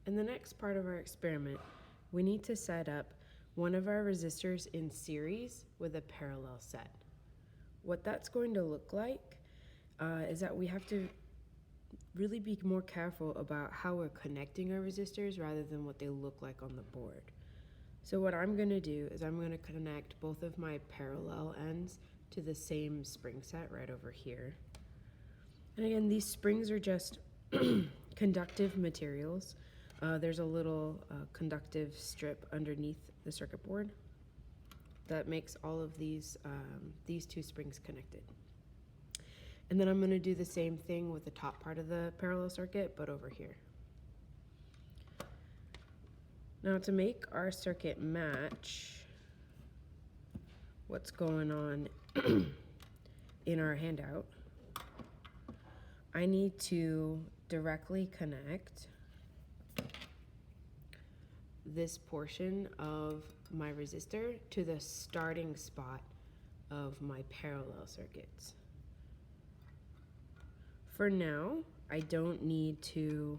In the next part of our experiment, we need to set up one of our resistors in series with a parallel set. What that's going to look like is that we have to really be more careful about how we're connecting our resistors rather than what they look like on the board. So what I'm going to do is I'm going to connect both of my parallel ends to the same spring set right over here. And again, these springs are just conductive materials. There's a little conductive strip underneath the circuit board that makes all of these two springs connected. And then I'm going to do the same thing with the top part of the parallel circuit, but over here. Now to make our circuit match what's going on in our handout, I need to directly connect this portion of my resistor to the starting spot of my parallel circuits. For now, I don't need to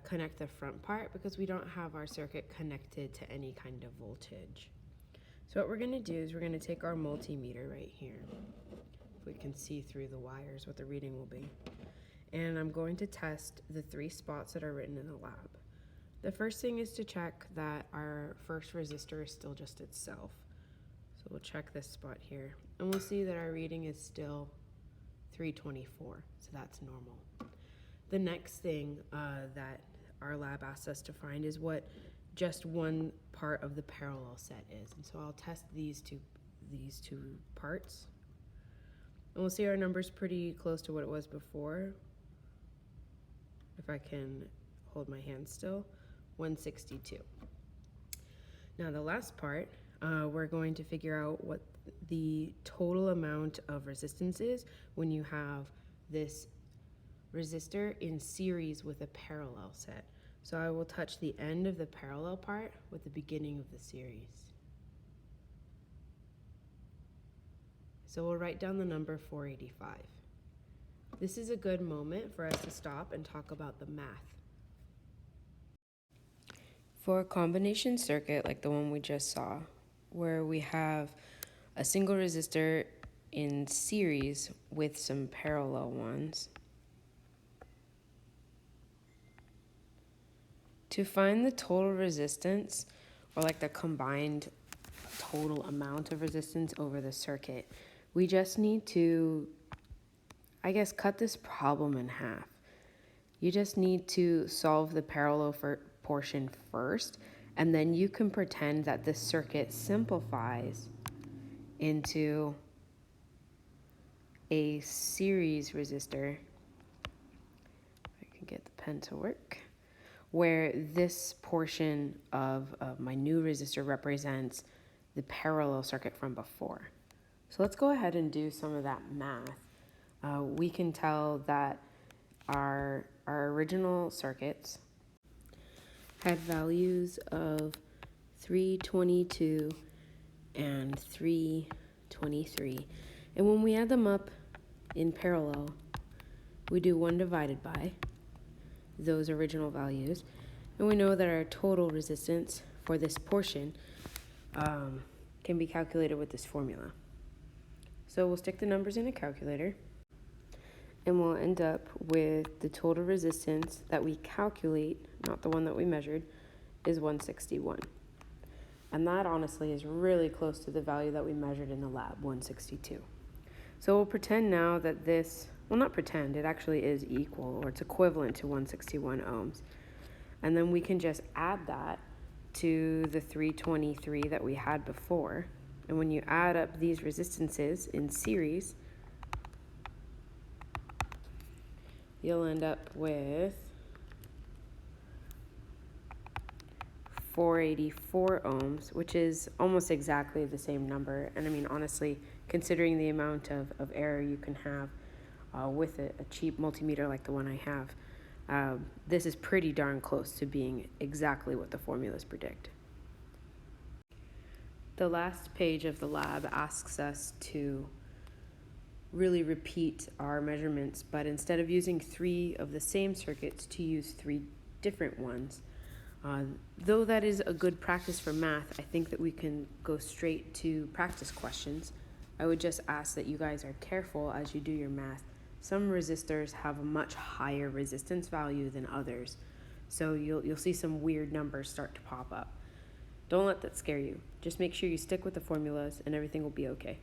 connect the front part because we don't have our circuit connected to any kind of voltage. So what we're going to do is we're going to take our multimeter right here. If we can see through the wires what the reading will be. And I'm going to test the 3 spots that are written in the lab. The first thing is to check that our first resistor is still just itself. So we'll check this spot here. And we'll see that our reading is still 324, so that's normal. The next thing that our lab asks us to find is what just one part of the parallel set is. And so I'll test these two parts. And we'll see our numbers pretty close to what it was before. If I can hold my hand still, 162. Now the last part, we're going to figure out what the total amount of resistance is when you have this resistor in series with a parallel set. So I will touch the end of the parallel part with the beginning of the series. So we'll write down the number 485. This is a good moment for us to stop and talk about the math. For a combination circuit like the one we just saw, where we have a single resistor in series with some parallel ones, to find the total resistance, or like the combined total amount of resistance over the circuit, we just need to, I guess, cut this problem in half. You just need to solve the parallel portion first, and then you can pretend that the circuit simplifies into a series resistor. If I can get the pen to work. Where this portion of my new resistor represents the parallel circuit from before. So let's go ahead and do some of that math. We can tell that our original circuits had values of 322 and 323. And when we add them up in parallel, we do 1 divided by those original values, and we know that our total resistance for this portion can be calculated with this formula. So we'll stick the numbers in a calculator, and we'll end up with the total resistance that we calculate, not the one that we measured, is 161. And that honestly is really close to the value that we measured in the lab, 162. So we'll pretend now that this, well, not pretend, it actually is equal, or it's equivalent to 161 ohms. And then we can just add that to the 323 that we had before. And when you add up these resistances in series, you'll end up with 484 ohms, which is almost exactly the same number. And I mean, honestly, considering the amount of error you can have with a cheap multimeter like the one I have, this is pretty darn close to being exactly what the formulas predict. The last page of the lab asks us to really repeat our measurements, but instead of using 3 of the same circuits, to use 3 different ones. Though that is a good practice for math, I think that we can go straight to practice questions. I would just ask that you guys are careful as you do your math. Some resistors have a much higher resistance value than others, so you'll see some weird numbers start to pop up. Don't let that scare you. Just make sure you stick with the formulas and everything will be okay.